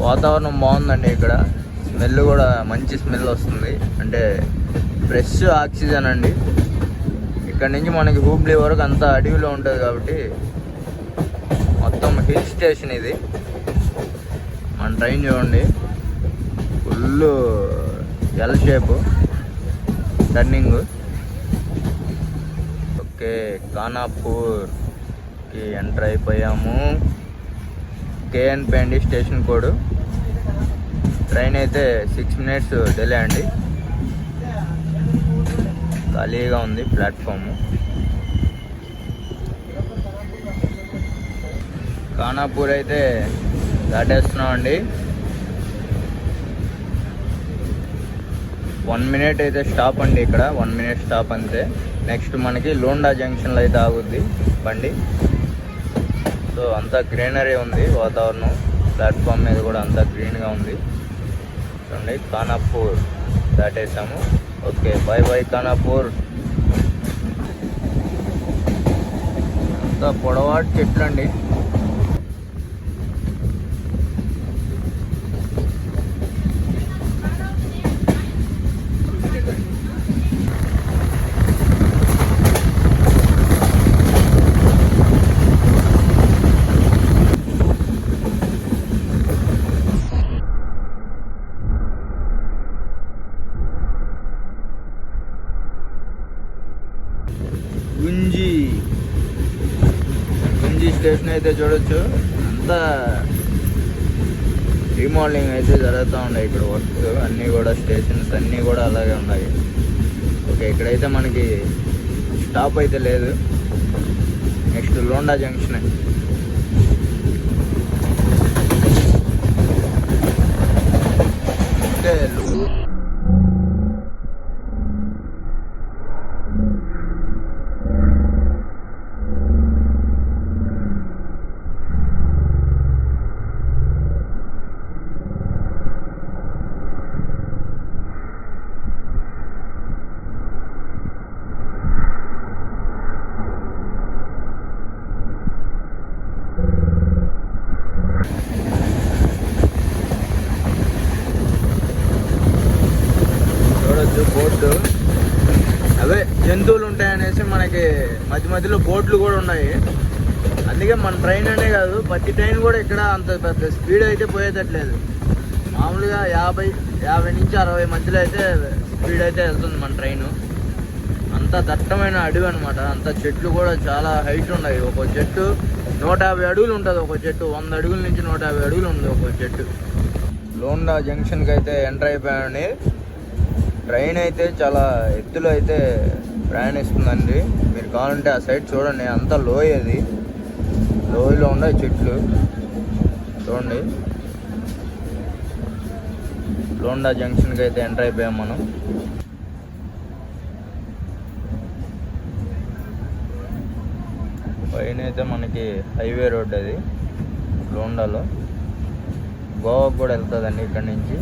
వాతావరణం బాగుందండి. ఇక్కడ స్మెల్ కూడా మంచి స్మెల్ వస్తుంది, అంటే ఫ్రెష్ ఆక్సిజన్ అండి. ఇక్కడ నుంచి మనకి హూబ్లీ వరకు అంతా అడవిలో ఉంటుంది కాబట్టి మొత్తం హిల్ స్టేషన్ ఇది. మన ట్రైన్ చూడండి, full L shape turning. Okay, ఖానాపూర్కి ఎంటర్ అయిపోయాము. కేఎన్పి అండి స్టేషన్ కోడ్. ట్రైన్ అయితే 6 minutes డిలే అండి. ఖాళీగా ఉంది ప్లాట్ఫాము. ఖానాపూర్ అయితే దాటేస్తున్నాం అండి. 1 minute అయితే స్టాప్ అండి. ఇక్కడ 1 minute స్టాప్ అంతే. నెక్స్ట్ మనకి లోండా జంక్షన్లో అయితే ఆగుద్ది బండి. సో అంతా గ్రీనరీ ఉంది వాతావరణం. ప్లాట్ఫామ్ మీద కూడా అంతా గ్రీన్గా ఉంది చూడండి. ఖానాపూర్ దాటేసాము. Okay, bye bye Khanapur. అంతా పొడవాటి చెట్లు అండి. గుంజి స్టేషన్ అయితే చూడొచ్చు. అంతా రీమోడలింగ్ అయితే జరుగుతూ ఉన్నాయి ఇక్కడ. వర్క్స్ అన్నీ కూడా, స్టేషన్స్ అన్నీ కూడా అలాగే ఉన్నాయి. ఓకే, ఇక్కడైతే మనకి స్టాప్ అయితే లేదు. Next Londa junction. అంటే బోర్డు, అవే జంతువులు ఉంటాయనేసి మనకి మధ్య మధ్యలో బోట్లు కూడా ఉన్నాయి. అందుకే మన ట్రైన్ అనే కాదు, ప్రతి ట్రైన్ కూడా ఇక్కడ అంత పెద్ద స్పీడ్ అయితే పోయేటట్లేదు. మామూలుగా 50 నుంచి 60 మధ్యలో అయితే స్పీడ్ అయితే వెళ్తుంది మన ట్రైను. అంత దట్టమైన అడవి అనమాట. అంత చెట్లు కూడా చాలా హైట్ ఉన్నాయి. ఒక్కో చెట్టు 150 అడుగులు ఉంటుంది. ఒక చెట్టు 100 అడుగుల నుంచి 150 అడుగులు ఉంది ఒక్కో చెట్టు. లోండా జంక్షన్కి అయితే ఎంటర్ అయిపోయామండి. ట్రైన్ అయితే చాలా ఎత్తులో అయితే ప్రయాణిస్తుందండి. మీరు కావాలంటే ఆ సైడ్ చూడండి, అంతా లోయ. అది లోయలో ఉండే చెట్లు చూడండి. లోండా జంక్షన్కి అయితే ఎంటర్ అయిపోయాం మనం. పైన అయితే మనకి హైవే రోడ్ అది లోండాలో. గోవాకు కూడా వెళ్తుందండి ఇక్కడ నుంచి.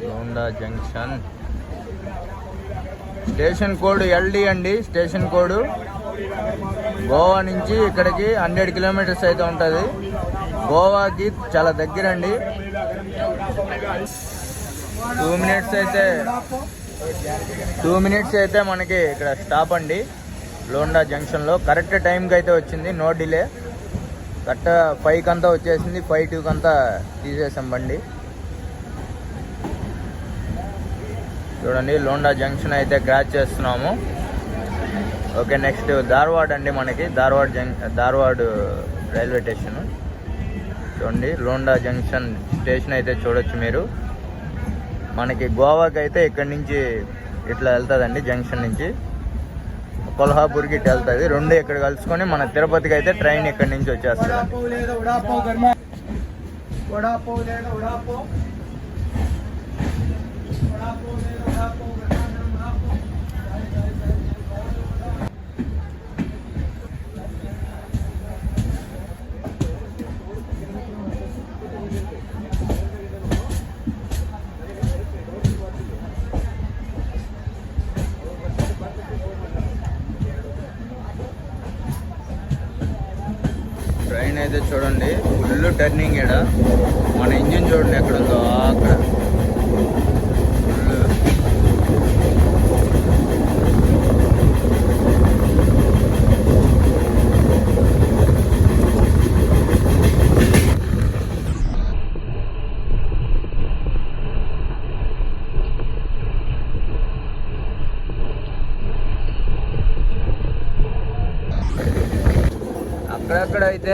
Londa junction station code LD అండి. స్టేషన్ కోడ్ గోవా నుంచి ఇక్కడికి 100 kilometers అయితే ఉంటుంది. గోవాకి చాలా దగ్గర అండి. 2 minutes అయితే మనకి ఇక్కడ స్టాప్ అండి లోండా జంక్షన్లో. కరెక్ట్ టైంకి అయితే వచ్చింది, నో డిలే. కరెక్ట్ 5కి అంతా వచ్చేసింది. 5:02 అంతా తీసేసాం బండి. చూడండి, లోండా జంక్షన్ అయితే క్రాచ్ చేస్తున్నాము. ఓకే, నెక్స్ట్ ధార్వాడ్ అండి. మనకి ధార్వాడ్ రైల్వే స్టేషన్ చూడండి. లోండా జంక్షన్ స్టేషన్ అయితే చూడొచ్చు మీరు. మనకి గోవాకి అయితే ఇక్కడి నుంచి ఇట్లా వెళ్తుందండి. జంక్షన్ నుంచి కొల్హాపూర్కి ఇట్లా వెళ్తుంది. రెండు ఇక్కడ కలుసుకొని మన తిరుపతికి అయితే ట్రైన్ ఇక్కడి నుంచి వచ్చేస్తుంది. టర్నింగ్ అయితే చూడండి, ఫుల్ టర్నింగ్ ఇక్కడ. మన ఇంజిన్ చూడండి ఎక్కడ ఉందో అక్కడ. అక్కడక్కడ అయితే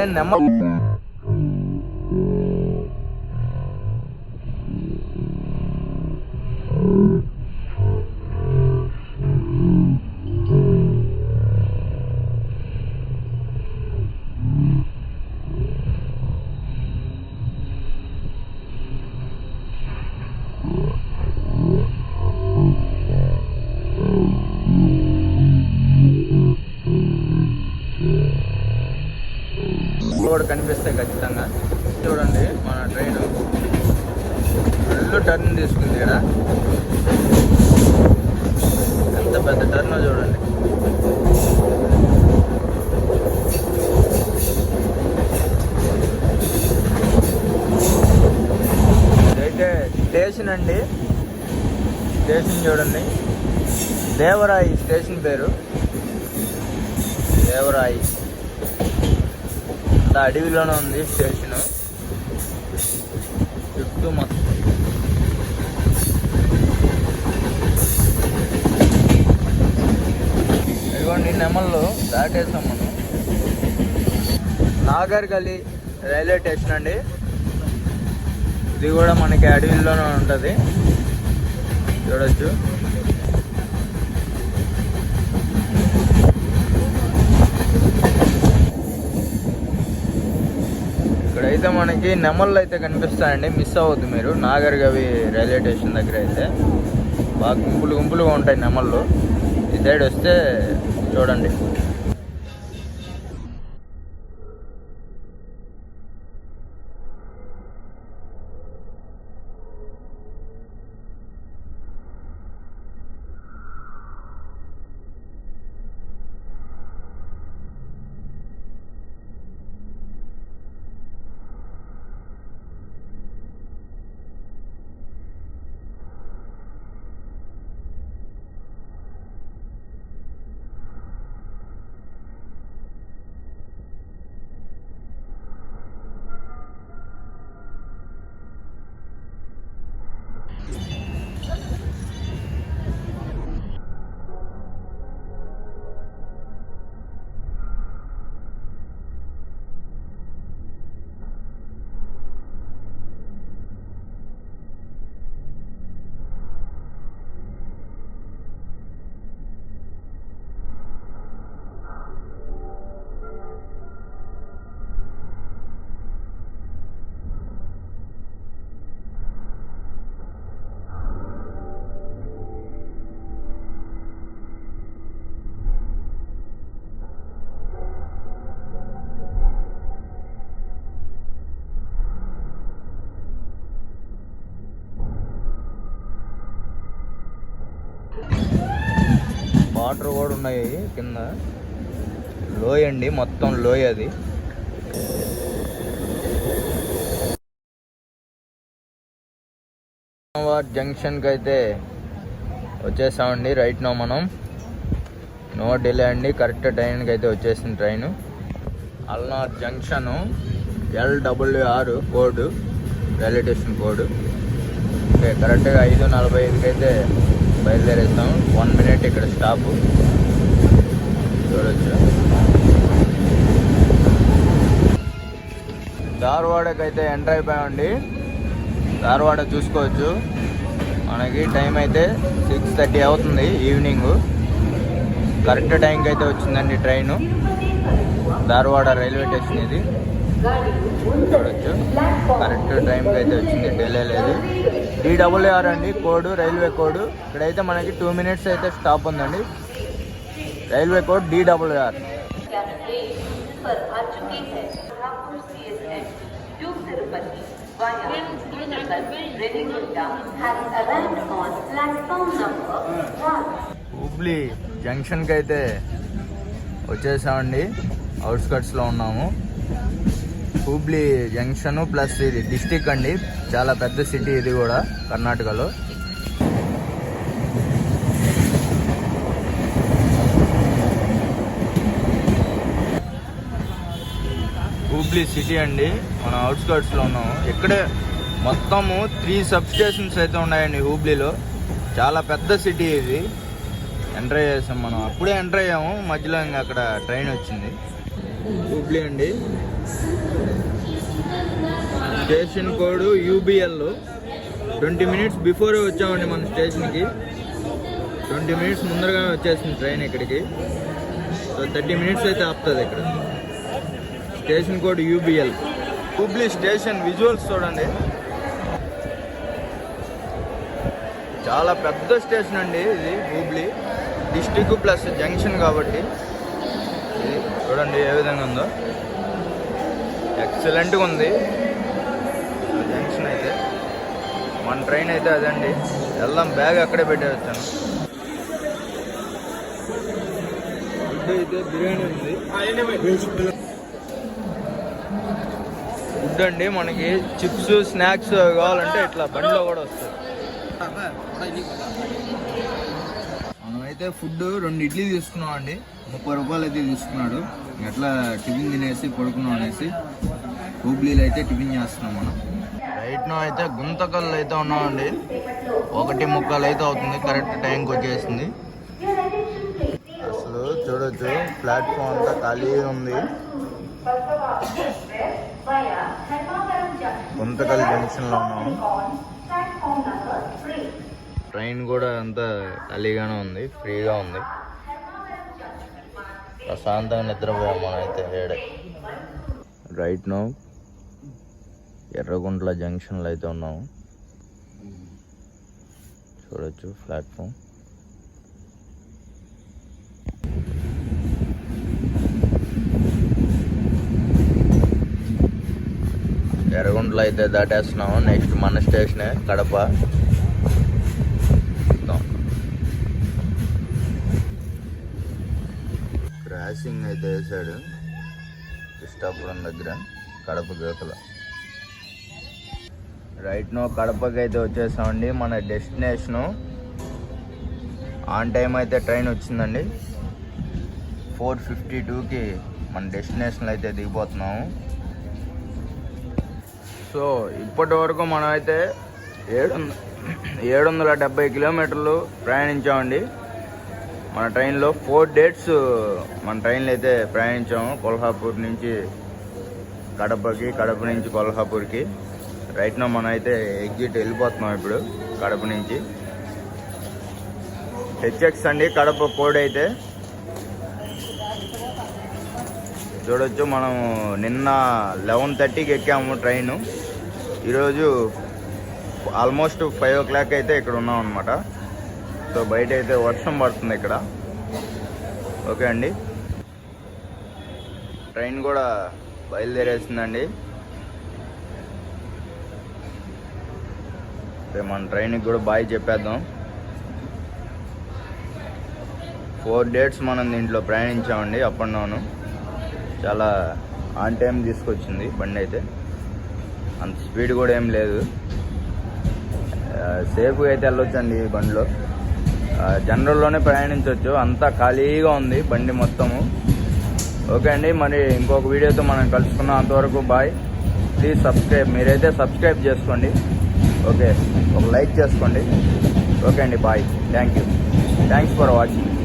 కూడా కనిపిస్తాయి ఖచ్చితంగా. చూడండి మన ట్రైన్ ఫుల్ టర్న్ తీసుకుంది ఇక్కడ. ఎంత పెద్ద టర్న్ చూడండి. ఇదైతే స్టేషన్ అండి. స్టేషన్ చూడండి, దేవరాయి స్టేషన్ పేరు, దేవరాయి. అడవిలోనే ఉంది స్టేషన్. చుట్టూ మొత్తం ఇదిగోండి నెమల్లో దాటేసాం మనం. నాగర్గలి రైల్వే స్టేషన్ అండి. ఇది కూడా మనకి అడవిలోనే ఉంటుంది, చూడొచ్చు. ఇక్కడైతే మనకి నెమళ్ళు అయితే కనిపిస్తాయండి, మిస్ అవ్వద్దు మీరు. నాగర్గవి రైల్వే స్టేషన్ దగ్గర అయితే బాగా గుంపులుగా ఉంటాయి నెమళ్ళు. ఈ సైడ్ వస్తే చూడండి. వాటర్ కూడా ఉన్నాయి కింద. లోయ అండి, మొత్తం లోయ అది. జంక్షన్కి అయితే వచ్చేసామండి. రైట్ నో మనం నో డిలే అండి. కరెక్ట్ టైంకి అయితే వచ్చేసింది train. Ulnar junction LWR code, railway station code. Okay, కరెక్ట్గా 5:45కి అయితే బయలుదేరేస్తాం. 1 minute ఇక్కడ స్టాప్ చూడొచ్చు. ధార్వాడకి అయితే ఎంటర్ అయిపోయామండి. ధార్వాడ చూసుకోవచ్చు. మనకి టైం అయితే 6:30 అవుతుంది ఈవినింగ్. కరెక్ట్ టైంకి అయితే వచ్చిందండి ట్రైను. ధార్వాడ రైల్వే స్టేషన్ ఇది చూడొచ్చు. కరెక్ట్ టైంకి అయితే వచ్చింది, డిలే లేదు. DWR అండి కోడ్, రైల్వే కోడ్. ఇక్కడైతే మనకి 2 minutes అయితే స్టాప్ ఉందండి. Railway code DWR. హుబ్లీ జంక్షన్కి అయితే వచ్చేసామండి. అవుట్స్కట్స్లో ఉన్నాము. హూబ్లీ జంక్షన్ ప్లస్ ఇది డిస్టిక్ అండి, చాలా పెద్ద సిటీ ఇది కూడా కర్ణాటకలో. హూబ్లీ సిటీ అండి, మనం అవుట్స్కర్ట్స్లో ఉన్నాము. ఇక్కడే మొత్తము 3 సబ్ స్టేషన్స్ అయితే ఉన్నాయండి హూబ్లీలో. చాలా పెద్ద సిటీ ఇది. ఎంటర్ చేసాం మనం, అప్పుడే ఎంటర్ అయ్యాము, మధ్యలో ఇంకా అక్కడ ట్రైన్ వచ్చింది. హూబ్లీ అండి, station code UBL. 20 minutes before వచ్చామండి మన స్టేషన్కి. 20 మినిట్స్ ముందరగానే వచ్చేసింది ట్రైన్ ఇక్కడికి. సో 30 మినిట్స్ అయితే ఆపుతుంది ఇక్కడ. Station code UBL. Hubli station visuals చూడండి, చాలా పెద్ద స్టేషన్ అండి ఇది. హూబ్లీ డిస్టిక్ ప్లస్ జంక్షన్ కాబట్టి ఇది చూడండి ఏ విధంగా ఉందో, ఎక్సలెంట్గా ఉంది జంక్షన్ అయితే. మన ట్రైన్ అయితే అదండి, వెళ్దాం. బ్యాగ్ అక్కడే పెట్టే వచ్చాను. ఫుడ్ అయితే బిర్యానీ ఉంది. ఫుడ్ అండి, మనకి చిప్స్ స్నాక్స్ కావాలంటే ఇట్లా బండిలో కూడా వస్తుంది. మనమైతే ఫుడ్ 2 ఇడ్లీ తీసుకున్నాం అండి, 30 రూపాయలు అయితే తీసుకున్నాడు. ఎట్లా టిఫిన్ తినేసి పడుకున్నాం అనేసి హూబ్లీలో అయితే టిఫిన్ చేస్తున్నాం మనం. రైట్ నో అయితే గుంతకల్ అయితే ఉన్నామండి. 1:45 అయితే అవుతుంది, కరెక్ట్ టైంకి వచ్చేసింది. అసలు చూడొచ్చు ప్లాట్ఫామ్ అంతా ఖాళీ ఉంది. గుంతకల్ జంక్షన్లో ఉన్నాము. ట్రైన్ కూడా అంతా ఖాళీగానే ఉంది, ఫ్రీగా ఉంది. ప్రశాంతంగా నిద్రపోయాం మనం అయితే ఏడే. రైట్ నో ఎర్రగుంట్ల జంక్షన్లో అయితే ఉన్నాము. చూడొచ్చు ప్లాట్ఫామ్. ఎర్రగుంట్ల అయితే దాటేస్తున్నాము. నెక్స్ట్ మన స్టేషనే కడప. క్రాసింగ్ అయితే వేసాడు కృష్ణాపురం దగ్గర, కడప జ్యోతుల. రైట్ నో కడపకి అయితే వచ్చేసామండి. మన డెస్టినేషను ఆన్ టైం అయితే ట్రైన్ వచ్చిందండి. 4:52కి మన డెస్టినేషన్లో అయితే దిగిపోతున్నాము. సో ఇప్పటి వరకు మనం అయితే 770 కిలోమీటర్లు ప్రయాణించామండి మన ట్రైన్లో. 4 డేట్స్ మన ట్రైన్లో అయితే ప్రయాణించాము. కొల్హాపూర్ నుంచి కడపకి, కడప నుంచి కొల్హాపూర్కి. రైట్ నో మనం అయితే ఎగ్జిట్ వెళ్ళిపోతున్నాం ఇప్పుడు కడప నుంచి. HX అండి కడప కోడ్ అయితే. చూడొచ్చు మనం నిన్న 11:30కి ఎక్కాము ట్రైను. ఈరోజు ఆల్మోస్ట్ 5 o'clock అయితే ఇక్కడ ఉన్నాం అనమాట. సో బయట అయితే వర్షం పడుతుంది ఇక్కడ. ఓకే అండి, ట్రైన్ కూడా బయలుదేరేసిందండి. మన ట్రైన్కి కూడా బాయ్ చెప్పేద్దాం. 4 డేట్స్ మనం దీంట్లో ప్రయాణించామండి అప్ అండ్ డౌన్. చాలా ఆన్ టైం తీసుకొచ్చింది బండి అయితే, అంత స్పీడ్ కూడా ఏం లేదు. సేఫ్గా అయితే వెళ్ళొచ్చండి ఈ బండిలో. జనరల్లోనే ప్రయాణించవచ్చు, అంతా ఖాళీగా ఉంది బండి మొత్తము. ఓకే అండి, మరి ఇంకొక వీడియోతో మనం కలుసుకున్నాం. అంతవరకు బాయ్. ప్లీజ్ సబ్స్క్రైబ్, మీరైతే సబ్స్క్రైబ్ చేసుకోండి. ఓకే, ఒక లైక్ చేసుకోండి. ఓకే అండి, బాయ్. Thanks for watching.